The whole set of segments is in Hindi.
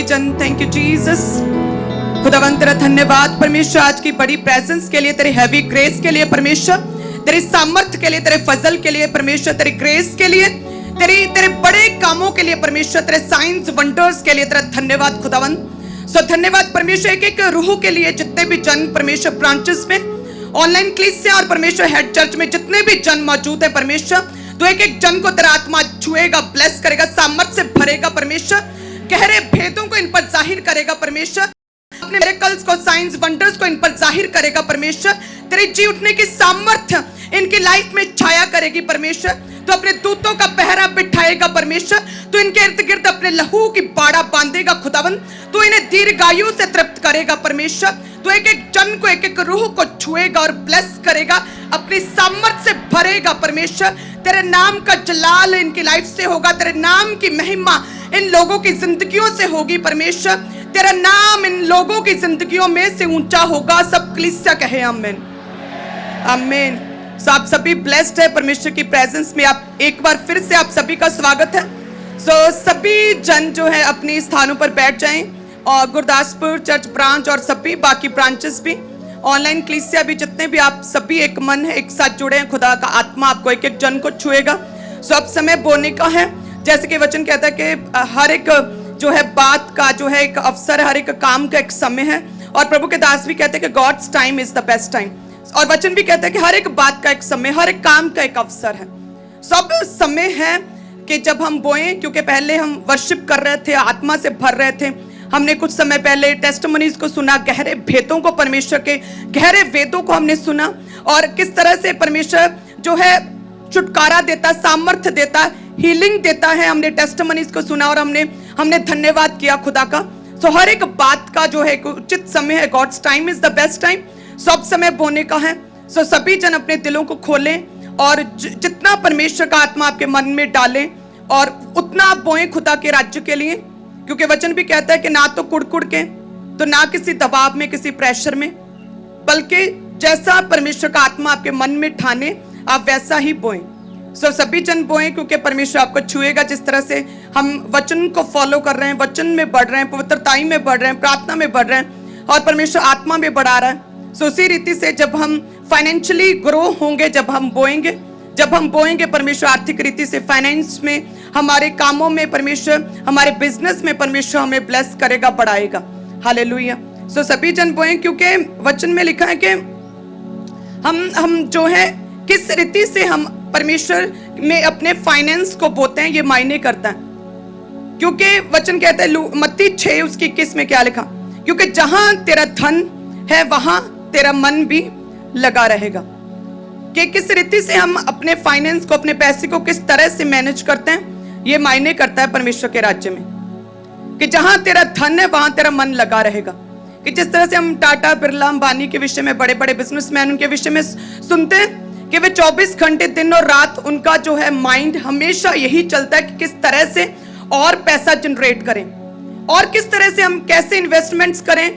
सभी जन। Thank you Jesus. खुदावंद तेरा धन्यवाद परमेश्वर, आज की बड़ी प्रेजेंस के लिए, तेरी हैवी ग्रेस के लिए परमेश्वर, तेरी सामर्थ के लिए, तेरे फजल के लिए परमेश्वर, तेरी ग्रेस के लिए, तेरे बड़े कामों के लिए परमेश्वर, तेरे साइंस वंडर्स के लिए तेरा धन्यवाद खुदावंद। सो धन्यवाद परमेश्वर, एक एक रूह के लिए, जितने भी जन परमेश्वर ब्रांचेस में, ऑनलाइन क्लिसिया और परमेश्वर हेड चर्च में जितने भी जन मौजूद है परमेश्वर, तो एक एक जन को तेरा आत्मा छुएगा, ब्लेस करेगा, सामर्थ से भरेगा परमेश्वर, गहरे भेदों को इन पर जाहिर करेगा परमेश्वर, अपने मिरेकल्स को, साइंस वंडर्स को इन पर जाहिर करेगा परमेश्वर, तेरे जी उठने की सामर्थ्य इनकी लाइफ में छाया करेगी परमेश्वर, तो अपने दूतों का पहरा बिठाएगा परमेश्वर, तो इनके इर्द गिर्द अपने लहू की बाड़ा बांधेगा खुदावंद, तो इन्हें दीर्घायु से तृप्त करेगा परमेश्वर, तो एक एक जन को, एक एक रूह को छुएगा और ब्लेस करेगा, अपनी सामर्थ से भरेगा परमेश्वर, तेरे नाम का जलाल इनकी लाइफ से होगा, तेरे नाम की महिमा इन लोगों की जिंदगियों से होगी परमेश्वर, तेरा नाम इन लोगों की जिंदगियों में से ऊंचा होगा। सब कलीसिया कहे आमीन आमीन। सो आप सभी ब्लेस्ड है परमेश्वर की प्रेजेंस में। आप एक बार फिर से आप सभी का स्वागत है। सो सभी जन जो है अपने स्थानों पर बैठ जाएं, और गुरदासपुर चर्च ब्रांच और सभी बाकी ब्रांचेस भी, ऑनलाइन कलीसिया भी, जितने भी आप सभी एक मन है, एक साथ जुड़े हैं, खुदा का आत्मा आपको एक एक जन को छुएगा। सो अब समय बोलने का है, जैसे कि वचन कहता है कि हर एक जो है बात का जो है एक अवसर, हर एक काम का एक समय है, और प्रभु के दास भी कहते हैं कि God's time is the best time, और वचन भी कहता है कि हर एक बात का एक समय, हर एक काम का एक अवसर है। सब समय है कि जब हम बोएं, क्योंकि पहले हम वर्शिप कर रहे थे, आत्मा से भर रहे थे, हमने कुछ समय पहले टेस्टिमनीज को सुना, गहरे भेदों को, परमेश्वर के गहरे वेदों को हमने सुना, और किस तरह से परमेश्वर जो है छुटकारा देता, सामर्थ्य देता, हीलिंग देता है, हमने टेस्टिमनीज को सुना और हमने धन्यवाद किया खुदा का। सो हर एक बात का जो है उचित समय है, God's time is the best time, सब समय बोने का है। सो सभी जन अपने दिलों को खोलें और जितना परमेश्वर का आत्मा आपके मन में डालें और उतना आप बोएं खुदा के राज्य के लिए, क्योंकि वचन भी कहता है कि ना तो कुड़ के, तो ना किसी दबाव में, किसी प्रेशर में, बल्कि जैसा परमेश्वर का आत्मा आपके मन में ठाने आप वैसा ही बोएं। सो सभी जन बोएं, क्योंकि परमेश्वर आपको छुएगा। जिस तरह से हम वचन को फॉलो कर रहे हैं, वचन में बढ़ रहे हैं, पवित्रताई में बढ़ रहे हैं, प्रार्थना में बढ़ रहे हैं, और परमेश्वर आत्मा में बढ़ा रहा है। सो उसी रीति से जब हम फाइनेंशियली ग्रो होंगे, जब हम बोएंगे परमेश्वर आर्थिक रीति से, फाइनेंस में, हमारे कामों में परमेश्वर, हमारे बिजनेस में परमेश्वर हमें ब्लेस करेगा, बढ़ाएगा। हालेलुया। सो सभी जन बोएं, क्योंकि वचन में लिखा है कि हम जो है किस रीति से हम परमेश्वर में अपने फाइनेंस को बोते हैं, ये मायने करता है। क्योंकि वचन कहता है मत्ती 6 उसकी 21 में क्या लिखा, क्योंकि जहां तेरा धन है वहां तेरा मन भी लगा रहेगा। कि किस रीति से हम अपने फाइनेंस को, अपने पैसे को किस तरह से मैनेज करते हैं, ये मायने करता है परमेश्वर के राज्य में। कि जहां तेरा धन है वहां तेरा मन लगा रहेगा। कि जिस तरह से हम टाटा, बिरला, अंबानी के विषय में, बड़े बड़े बिजनेसमैन उनके विषय में सुनते हैं कि वे 24 घंटे दिन और रात, उनका जो है माइंड हमेशा यही चलता है कि किस तरह से और पैसा जनरेट करें, और किस तरह से हम कैसे इन्वेस्टमेंट्स करें,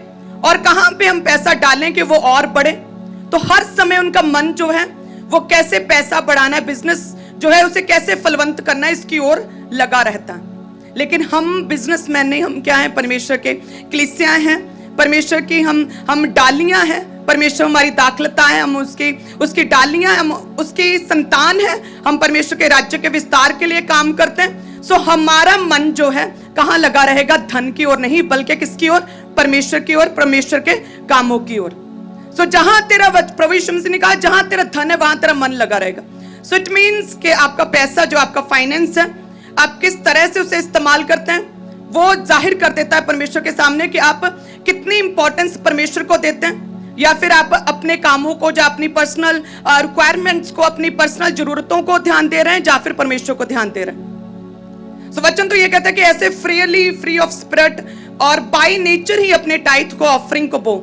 और कहां पे हम पैसा डालें कि वो और बढ़े। तो हर समय उनका मन जो है वो कैसे पैसा बढ़ाना है, बिजनेस जो है उसे कैसे फलवंत करना है, इसकी ओर लगा रहता है। लेकिन हम बिजनेसमैन नहीं, हम क्या हैं? परमेश्वर के कलीसिया हैं, परमेश्वर की हम डालियां हैं, परमेश्वर हमारी दाखलता है, हम उसकी डालियां, हम उसकी संतान है, हम परमेश्वर के राज्य के विस्तार के लिए काम करते हैं। सो हमारा मन जो है कहां लगा रहेगा? धन की ओर नहीं, बल्कि किसकी ओर? परमेश्वर की ओर, परमेश्वर के कामों की ओर। सो जहां तेरा, प्रभु यीशु मसीह ने कहा जहां तेरा धन है वहां तेरा मन लगा रहेगा। सो इट मीन्स कि आपका पैसा, जो आपका फाइनेंस है, आप किस तरह से उसे इस्तेमाल करते हैं, वो जाहिर कर देता है परमेश्वर के सामने कि आप कितनी इंपॉर्टेंस परमेश्वर को देते हैं, या फिर आप अपने कामों को, या अपनी पर्सनल रिक्वायरमेंट्स को, अपनी पर्सनल जरूरतों को ध्यान दे रहे हैं, या फिर परमेश्वर को ध्यान दे रहे हैं। सो वचन तो ये कहता है कि ऐसे फ्री ऑफ स्पिरिट और बाय नेचर ही अपने टाइथ को, ऑफरिंग को बो।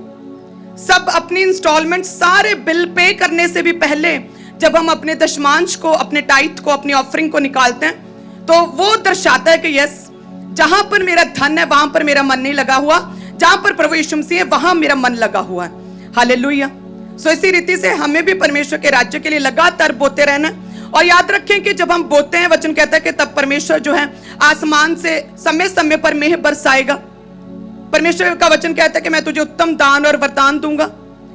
सब अपनी इंस्टॉलमेंट, सारे बिल पे करने से भी पहले जब हम अपने दशमांश को, अपने टाइथ को, अपनी ऑफरिंग को निकालते हैं, तो वो दर्शाता है कि यस, जहां पर मेरा धन है वहां पर मेरा मन नहीं लगा हुआ, जहां पर प्रभु यीशु मसीह है वहां मेरा मन लगा हुआ है। हालेलुया। सो इसी रीति से हमें भी परमेश्वर के राज्य के लिए लगातार बोते रहना। और याद रखें कि जब हम बोते हैं, वचन कहता है कि तब परमेश्वर जो है आसमान से समय समय पर मेह बरसाएगा। परमेश्वर का वचन कहता है कि मैं तुझे उत्तम दान और वरदान दूंगा,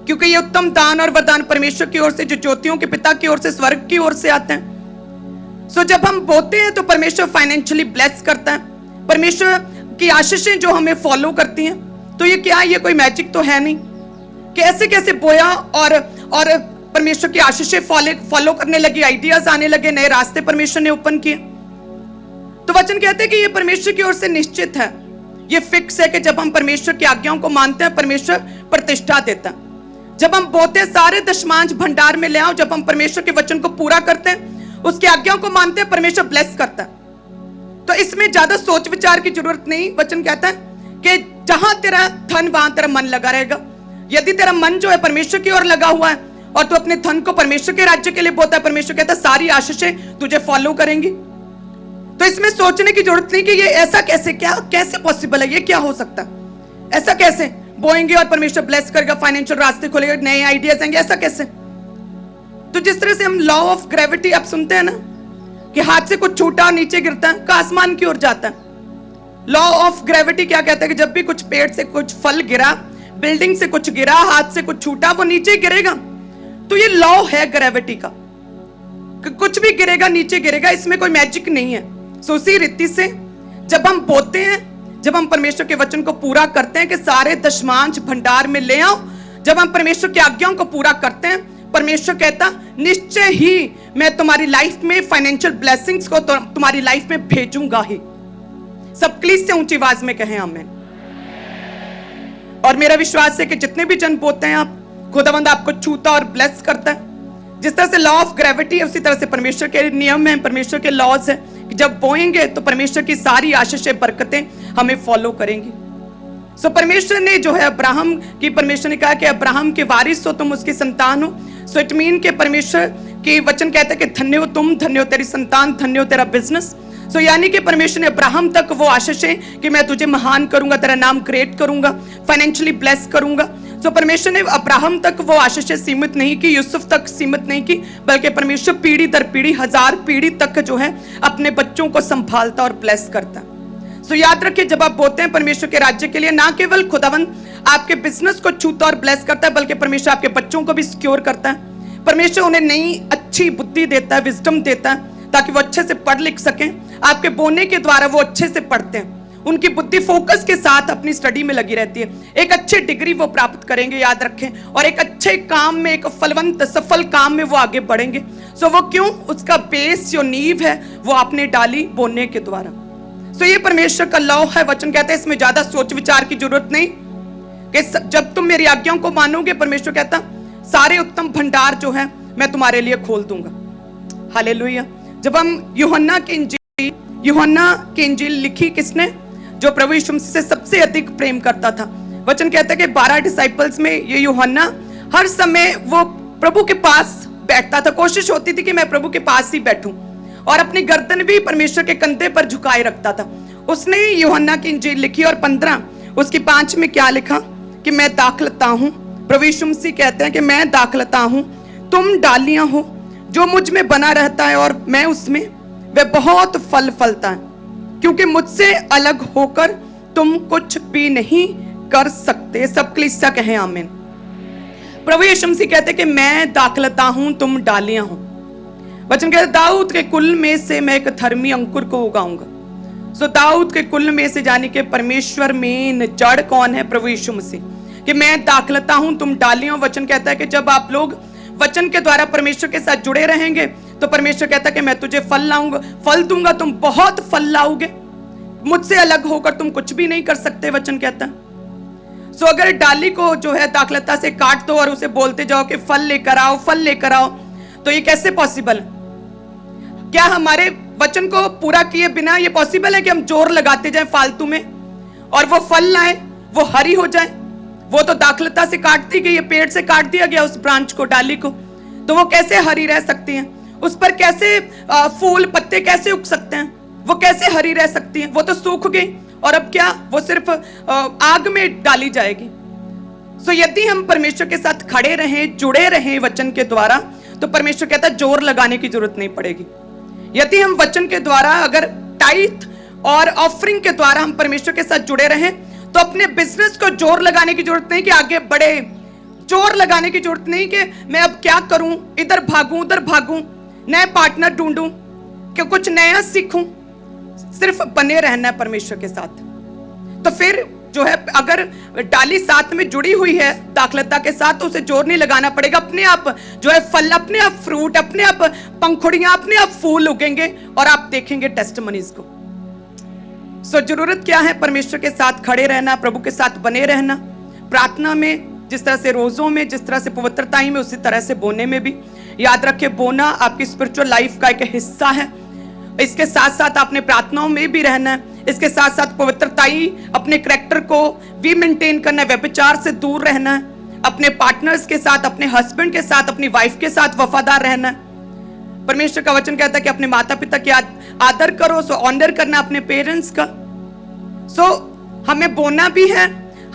क्योंकि ये उत्तम दान और वरदान परमेश्वर की ओर से, जो ज्योतियों के पिता की ओर से, स्वर्ग की ओर से आते हैं। सो जब हम बोते हैं तो परमेश्वर फाइनेंशियली ब्लेस करता है। परमेश्वर की आशीषें जो हमें फॉलो करती हैं, तो ये क्या, ये कोई मैजिक तो है नहीं कि ऐसे कैसे बोया और परमेश्वर की आशीषें फॉलो करने लगी, आइडियाज आने लगे, नए रास्ते परमेश्वर ने ओपन किए। तो वचन कहते हैं कि ये परमेश्वर की ओर से निश्चित है, ये फिक्स है कि जब हम परमेश्वर की आज्ञाओं को मानते हैं, परमेश्वर प्रतिष्ठा देता है। जब हम बोते हैं सारे दशमांश भंडार में ले आओ, जब हम परमेश्वर के वचन को पूरा करते हैं, उसकी आज्ञाओं को मानते हैं, परमेश्वर ब्लेस करता है। तो इसमें ज्यादा सोच विचार की जरूरत नहीं। वचन कहता है कि जहां तेरा धन वहां तेरा मन लगा रहेगा। यदि तेरा मन जो है परमेश्वर की ओर लगा हुआ है और तू अपने धन को परमेश्वर के राज्य के लिए बोता है, परमेश्वर कहता है सारी आशीषें तुझे फॉलो करेंगी। तो इसमें सोचने की जरूरत नहीं कि ये ऐसा कैसे, क्या कैसे पॉसिबल है, ये क्या हो सकता है, ऐसा कैसे बोएंगे और परमेश्वर ब्लेस करेगा, फाइनेंशियल रास्ते खोलेगा, नए आइडियाज आएंगे, ऐसा कैसे। तो जिस तरह से हम लॉ ऑफ ग्रेविटी आप सुनते हैं ना कि हाथ से कुछ छूटा और नीचे गिरता है, का आसमान की ओर जाता है। लॉ ऑफ ग्रेविटी क्या कहता है कि जब भी कुछ पेड़ से कुछ फल गिरा, बिल्डिंग से कुछ गिरा, हाथ से कुछ छूटा, वो नीचे गिरेगा। तो ये लॉ है ग्रेविटी का, कुछ भी गिरेगा नीचे गिरेगा, इसमें कोई मैजिक नहीं है। सो उसी रीति से जब हम बोते हैं, जब हम परमेश्वर के वचन को पूरा करते हैं कि सारे दशमांश भंडार में ले आओ, जब हम परमेश्वर की आज्ञाओं को पूरा करते हैं, परमेश्वर कहता निश्चय ही मैं तुम्हारी लाइफ में फाइनेंशियल ब्लेसिंग्स को तुम्हारी लाइफ में भेजूंगा ही। सब प्लीज से ऊंची आवाज में कहें आमीन। और मेरा विश्वास है कि जितने भी जन बोते हैं, आप खुदावंद आपको छूता और ब्लेस करता है। जिस तरह से लॉ ऑफ ग्रेविटी है, उसी तरह से परमेश्वर के नियम है, परमेश्वर के लॉज है कि जब बोएंगे तो परमेश्वर की सारी आशीषें, बरकतें हमें फॉलो करेंगी। सो परमेश्वर ने जो है अब्राहम की, परमेश्वर ने कहा कि अब्राहम के वारिस हो तुम, उसकी संतान हो। सो इट मीन के परमेश्वर के वचन कहता है कि धन्य हो तुम, धन्य हो तेरी संतान, धन्य हो तेरा बिजनेस। सो यानी कि परमेश्वर ने अब्राहम तक वो आशीषें कि मैं तुझे महान करूंगा, तेरा नाम क्रिएट करूंगा, फाइनेंशियली ब्लेस करूंगा। तो परमेश्वर ने अब्राहम तक वो आशीषें सीमित नहीं की, यूसुफ तक सीमित नहीं की, बल्कि परमेश्वर पीढ़ी दर पीढ़ी, 1000 पीढ़ी तक जो है अपने बच्चों को संभालता और ब्लेस करता। सो याद रखिए, जब आप बोलते हैं परमेश्वर के राज्य के लिए, ना केवल खुदावंद आपके बिजनेस को छूता और ब्लेस करता है, बल्कि परमेश्वर आपके बच्चों को भी सिक्योर करता है। परमेश्वर उन्हें नई अच्छी बुद्धि देता है, विजडम देता है, ताकि वो अच्छे से पढ़ लिख सकें। आपके बोलने के द्वारा वो अच्छे से पढ़ते हैं, उनकी बुद्धि फोकस के साथ अपनी स्टडी में लगी रहती है, एक अच्छी डिग्री वो प्राप्त करेंगे, याद रखें, और एक अच्छे काम में, एक फलवंत सफल काम में वो आगे बढ़ेंगे। सो वो क्यों, उसका बेस जो नींव है वो आपने डाली बोलने के द्वारा। सो ये परमेश्वर का लॉ है। वचन कहते हैं इसमें ज्यादा सोच विचार की जरूरत नहीं कि जब तुम मेरी आज्ञाओं को मानोगे, परमेश्वर कहता सारे उत्तम भंडार जो है मैं तुम्हारे लिए खोल दूंगा। हालेलुया। जब हम यूहन्ना की इंजील लिखी किसने, जो प्रभु यीशु मसीह से सबसे अधिक प्रेम करता था। वचन कहता है कि 12 डिसाइपल्स में ये यूहन्ना हर समय वो प्रभु के पास बैठता था, कोशिश होती थी कि मैं प्रभु के पास ही बैठूं, और अपनी गर्दन भी परमेश्वर के कंधे पर झुकाए रखता था। उसने यूहन्ना की इंजील लिखी और 15 उसकी 5 में क्या लिखा कि मैं दाखलता हूं। प्रभु यीशु मसीह कहते हैं कि मैं दाखलता हूं, तुम डालियां हो, जो मुझ में बना रहता है और मैं उसमें, वह बहुत फल फलता है, क्योंकि मुझसे अलग होकर तुम कुछ भी नहीं कर सकते। सब कलीसिया कहें आमीन। प्रभु यीशु मसीह कहते हैं कि मैं दाखलता हूं, तुम डालियां हो। वचन कहते दाऊद के कुल में से मैं एक धर्मी अंकुर को उगाऊंगा। सो दाऊद के कुल में से, जानी के परमेश्वर में जड़ कौन है, प्रभु यीशु मसीह, कि मैं दाखलता हूं, तुम डालियां। वचन कहता है कि जब आप लोग वचन के द्वारा परमेश्वर के साथ जुड़े रहेंगे, तो परमेश्वर कहता है कि मैं तुझे फल दूंगा, तुम बहुत फल लाओगे, मुझसे अलग होकर तुम कुछ भी नहीं कर सकते। वचन कहता है। सो अगर डाली को जो है दाखलता से काट दो और उसे बोलते जाओ कि फल लेकर आओ, फल लेकर आओ, तो ये कैसे पॉसिबल है? क्या हमारे वचन को पूरा किए बिना ये पॉसिबल है कि हम जोर लगाते जाएं फालतू में और वो फल लाए, वो हरी हो जाए? वो तो दाखलता से काट दी गई, पेड़ से काट दिया गया उस ब्रांच को, डाली को, तो वो कैसे हरी रह सकती हैं? उस पर कैसे फूल पत्ते कैसे उग सकते हैं? वो कैसे हरी रह सकती हैं? वो तो सूख गई और अब क्या, वो सिर्फ आग में डाली जाएगी। सो यदि हम परमेश्वर के साथ खड़े रहें, जुड़े रहें वचन के द्वारा, तो परमेश्वर कहता है जोर लगाने की जरूरत नहीं पड़ेगी। यदि हम वचन के द्वारा, अगर टाइथ और ऑफरिंग के द्वारा हम परमेश्वर के साथ जुड़े रहें, तो अपने बिजनेस को जोर लगाने की जरूरत नहीं कि आगे बढ़े, जोर लगाने की जरूरत नहीं कि मैं अब क्या करूं, इधर भागूं उधर भागूं, नए पार्टनर ढूंढूं, कि कुछ नया सीखूं। सिर्फ बने रहना है परमेश्वर के साथ। तो फिर जो है, अगर डाली साथ में जुड़ी हुई है दाखलता के साथ, तो उसे जोर नहीं लगाना पड़ेगा। अपने आप जो है फल, अपने आप फ्रूट, अपने आप पंखुड़ियां, अपने आप फूल उगेंगे और आप देखेंगे टेस्टिमनीज को। सो जरूरत क्या है? परमेश्वर के साथ खड़े रहना, प्रभु के साथ बने रहना, प्रार्थना में जिस तरह से, रोजों में जिस तरह से, पवित्रताई में उसी तरह से बोने में भी। याद रखे, बोना आपकी स्पिरिचुअल लाइफ का एक हिस्सा है। इसके साथ साथ आपने प्रार्थनाओं में भी रहना है। इसके साथ साथ पवित्रताई, अपने कैरेक्टर को भी मेंटेन करना है, व्यभिचार से दूर रहना है, अपने पार्टनर्स के साथ, अपने हस्बैंड के साथ, अपनी वाइफ के साथ वफादार रहना है। परमेश्वर का वचन कहता है कि अपने माता पिता की आदर करो, सो ऑनर करना अपने पेरेंट्स का। सो हमें बोना भी है,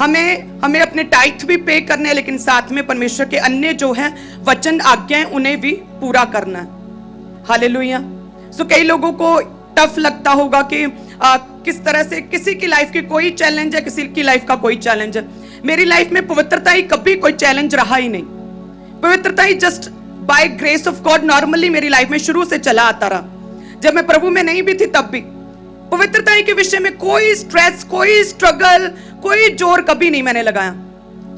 हमें अपने टाइथ भी पे करने हैं, लेकिन साथ में परमेश्वर के अन्य जो है वचन, आज्ञाएं, उन्हें भी पूरा करना है। हालेलुया। सो कई लोगों को टफ लगता होगा कि किस तरह से, किसी की लाइफ की कोई चैलेंज है, किसी की लाइफ का कोई चैलेंज है। मेरी लाइफ में पवित्रता ही कभी कोई चैलेंज रहा ही नहीं। पवित्रता ही just by grace of God normally मेरी लाइफ में शुरू से चला आता रहा। जब मैं प्रभु में नहीं भी थी तब भी पवित्रता के विषय में कोई स्ट्रेस, कोई स्ट्रगल, कोई जोर कभी नहीं मैंने लगाया।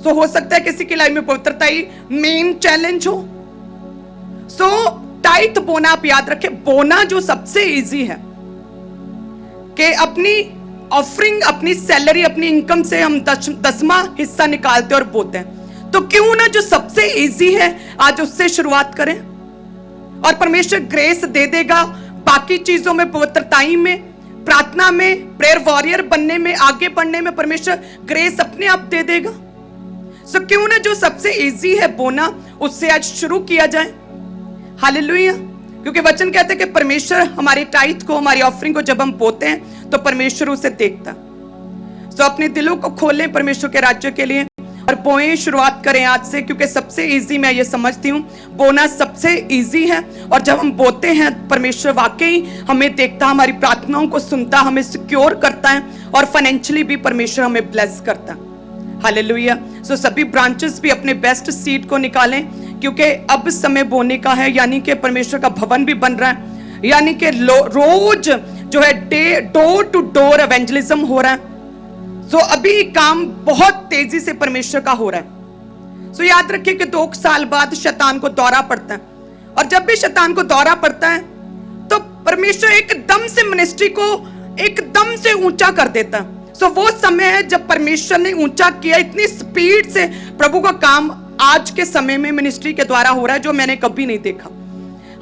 सो हो सकता है किसी की लाइफ में पवित्रता ही मेन चैलेंज हो। सो टाइथ बोना, आप याद रखें, बोना जो सबसे इजी है कि अपनी ऑफरिंग, अपनी सैलरी, अपनी इनकम से हम 10वां हिस्सा निकालते और बोते हैं। तो क्यों ना जो सबसे इजी है आज उससे शुरुआत करें, और परमेश्वर ग्रेस दे देगा। बाकी चीजों में, पवित्रताई में, प्रार्थना में, प्रेयर वॉरियर बनने में, आगे बढ़ने में परमेश्वर ग्रेस अपने आप दे देगा। सो क्यों ना जो सबसे इजी है बोना, उससे आज शुरू किया जाए। हालेलुया। क्योंकि वचन कहते हैं कि परमेश्वर हमारी टाइथ को, हमारी ऑफरिंग को जब हम बोते हैं तो परमेश्वर उसे देखता। सो अपने दिलों को खोलें परमेश्वर के राज्य के लिए और बोएं, शुरुआत करें आज से, क्योंकि सबसे इजी मैं ये समझती हूँ, बोना सबसे इजी है। और जब हम बोते हैं परमेश्वर वाकई हमें देखता, हमारी प्रार्थनाओं को सुनता, हमें सिक्योर करता है, और फाइनेंशियली भी परमेश्वर हमें ब्लेस करता है। हालेलुया। सो सभी ब्रांचेस भी अपने बेस्ट सीड को निकालें, क्योंकि अब समय बोने का है, यानी कि परमेश्वर का भवन भी बन रहा है, यानी कि रोज जो है डोर टू डोर एवेंजलिज्म हो रहा है। सो अभी काम बहुत तेजी से परमेश्वर का हो रहा है। सो याद रखिए कि 2 साल बाद शैतान को दौरा पड़ता है, और जब भी शैतान को दौरा पड़ता है तो परमेश्वर एकदम से मिनिस्ट्री को एकदम से ऊंचा कर देता है। सो वो समय है जब परमेश्वर ने ऊंचा किया, इतनी स्पीड से प्रभु का काम आज के समय में मिनिस्ट्री के द्वारा हो रहा है जो मैंने कभी नहीं देखा।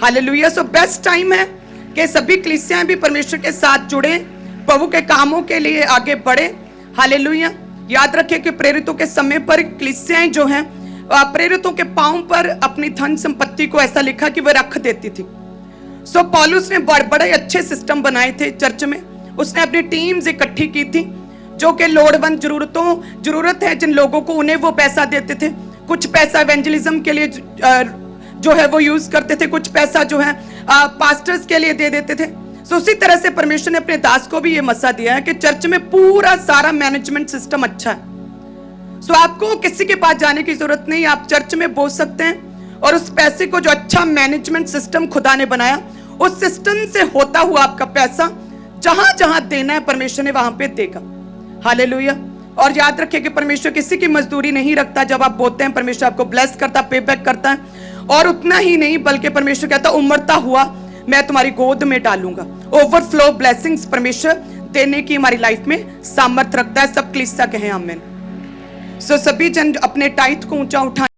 हालेलुया। सो बेस्ट टाइम है कि सभी कलीसियाएं भी परमेश्वर के साथ जुड़े, प्रभु के कामों के लिए आगे बढ़े। हालेलुया। याद रखिए कि प्रेरितों के समय पर कलीसियाएं जो हैं, प्रेरितों के पांव पर अपनी धन संपत्ति को ऐसा लिखा कि वह रख देती थी। सो पौलुस ने बड़े अच्छे सिस्टम बनाए थे चर्च में। उसने अपनी टीम्स इकट्ठी की थी जो कि लोड़वंद, जरूरत है जिन लोगों को, उन्हें वो पैसा देते थे। कुछ पैसा इवेंजलिज्म के लिए जो है वो यूज करते थे, कुछ पैसा जो है पास्टर्स के लिए दे देते थे। सो उसी तरह से परमेश्वर ने अपने दास को भी ये मसा दिया है कि चर्च में पूरा सारा मैनेजमेंट सिस्टम अच्छा है। सो आपको किसी के पास जाने की जरूरत नहीं, आप चर्च में बोल सकते हैं, और उस पैसे को, जो अच्छा मैनेजमेंट सिस्टम खुदा ने बनाया, उस सिस्टम से होता हुआ आपका पैसा जहां जहां देना है परमेश्वर ने वहां पे देगा। हालेलुया। और याद रखिए कि परमेश्वर किसी की मजदूरी नहीं रखता। जब आप बोलते हैं परमेश्वर आपको ब्लेस करता, पे बैक करता है। और उतना ही नहीं, बल्कि परमेश्वर कहता उमड़ता हुआ मैं तुम्हारी गोद में डालूंगा। ओवरफ्लो ब्लेसिंग्स परमेश्वर देने की हमारी लाइफ में सामर्थ रखता है। सब कलीसिया कहें आमीन। सो सभी जन अपने टाइथ को ऊंचा उठाएं।